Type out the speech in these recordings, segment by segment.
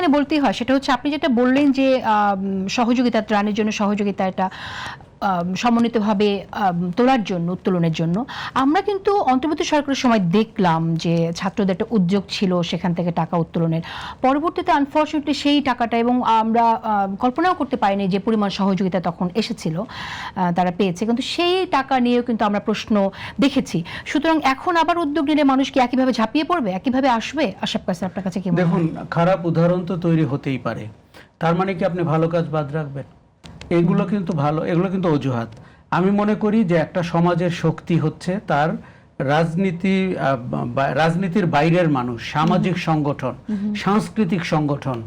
এখানে বলতেই হয় সেটা হচ্ছে আপনি যেটা বললেন যে সহযোগিতা ত্রাণের জন্য সহযোগিতা এটা সমন্বিতভাবে তোলার জন্য উত্তোলনের জন্য আমরা কিন্তু অন্তর্বর্তী সরকারের সময় দেখলাম যে ছাত্রদের একটা উদ্যোগ ছিল সেখান থেকে টাকা উত্তোলনের, পরবর্তীতে আনফর্চুনেটলি সেই টাকাটা এবং আমরা কল্পনাও করতে পারিনি যে পরিমাণ সহযোগিতা তখন এসেছিল তারা পেয়েছে, কিন্তু সেই টাকা নিয়েও কিন্তু আমরা প্রশ্ন দেখেছি। সুতরাং এখন আবার উদ্যোগ নিলে মানুষ কি একইভাবে ঝাঁপিয়ে পড়বে, একইভাবে আসবে? আশাপ কাছে আপনার কাছে কি মনে হয়? দেখুন, খারাপ উদাহরণ তো তৈরি হতেই পারে, তার মানে কি আপনি ভালো কাজ বাদ রাখবেন? এগুলো কিন্তু এগুলো কিন্তু অজুহাত। আমি মনে করি যে একটা সমাজের শক্তি হচ্ছে তার রাজনীতির বাইরের মানুষ, সামাজিক সংগঠন, সাংস্কৃতিক সংগঠন,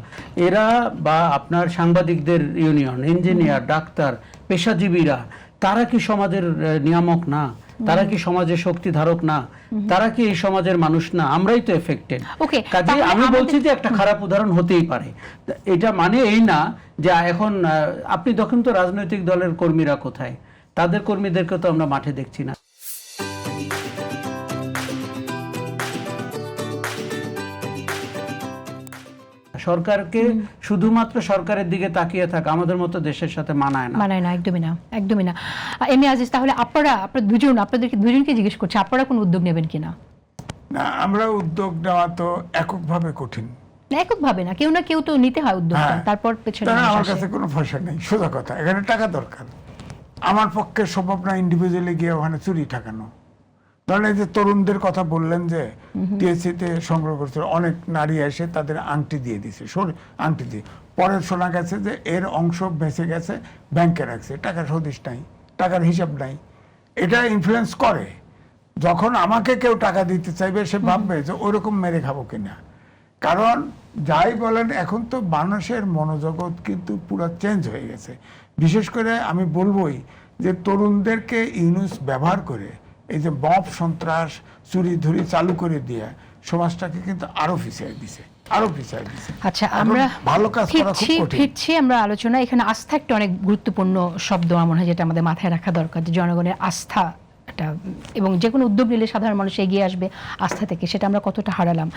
এরা বা আপনার সাংবাদিকদের ইউনিয়ন, ইঞ্জিনিয়ার, ডাক্তার, পেশাজীবীরা, তারা কি সমাজের নিয়ামক না? তারা কি সমাজের শক্তি ধারক না? তারা কি এই সমাজের মানুষ না? আমরাই তো এফেক্টেড। কাজে আমি বলছি যে একটা খারাপ উদাহরণ হতেই পারে। এটা মানে এই না যে এখন আপনি দেখুন তো রাজনৈতিক দলের কর্মীরা কোথায়, তাদের কর্মীদেরকে তো আমরা মাঠে দেখছি না। সরকারকে শুধুমাত্র সরকারের দিকে তাকিয়ে থাকা আমাদের মতো দেশের সাথে মানায় না, একদমই না, একদমই না। এম এ আজিজ, তাহলে আপনাদেরকে দুজনকে জিজ্ঞেস করছি, আপনারা কোন উদ্যোগ নেবেন কিনা? না, আমরা উদ্যোগ নেওয়া তো এককভাবে কঠিন। এককভাবে না, কেউ না কেউ তো নিতে হয় উদ্যোগ, তারপর পেছনে আমার কাছে কোনো পয়সা নেই, সোজা কথা। এখানে টাকা দরকার। আমার পক্ষে সম্ভব না ইন্ডিভিজুয়ালি গিয়ে ওখানে চুরি ঠাকানো। ধরেন এই যে তরুণদের কথা বললেন যে টিএসসিতে সংগ্রহ করছে, অনেক নারী এসে তাদের আংটি দিয়ে দিছে, আংটি দিয়ে, পরে শোনা গেছে যে এর অংশ বেঁচে গেছে, ব্যাংকে রাখছে, টাকার হদিশ নাই, টাকার হিসাব নাই। এটা ইনফ্লুয়েন্স করে। যখন আমাকে কেউ টাকা দিতে চাইবে সে ভাববে যে ওইরকম মেরে খাবো কিনা। কারণ যাই বলেন, এখন তো মানুষের মনোজগৎ কিন্তু পুরো চেঞ্জ হয়ে গেছে। বিশেষ করে আমি বলবোই যে তরুণদেরকে ইউনুস ব্যবহার করে এই যে মব সন্ত্রাস, চুরি ধুরি চালু করে দিয়ে সমাজটাকে কিন্তু আরো পিছিয়ে দিছে, আরো পিছিয়ে দিছে। আচ্ছা, আমরা ভালো কাজ করা খুব কঠিন। ফিরছি আমরা আলোচনা। এখানে আস্থা একটা অনেক গুরুত্বপূর্ণ শব্দ আমার মনে হয়, যেটা আমাদের মাথায় রাখা দরকার, যে জনগণের আস্থা, এবং যে কোনো উদ্যোগ নিলে সাধারণ মানুষ এগিয়ে আসবে আস্থা থেকে, সেটা আমরা কতটা হারালাম।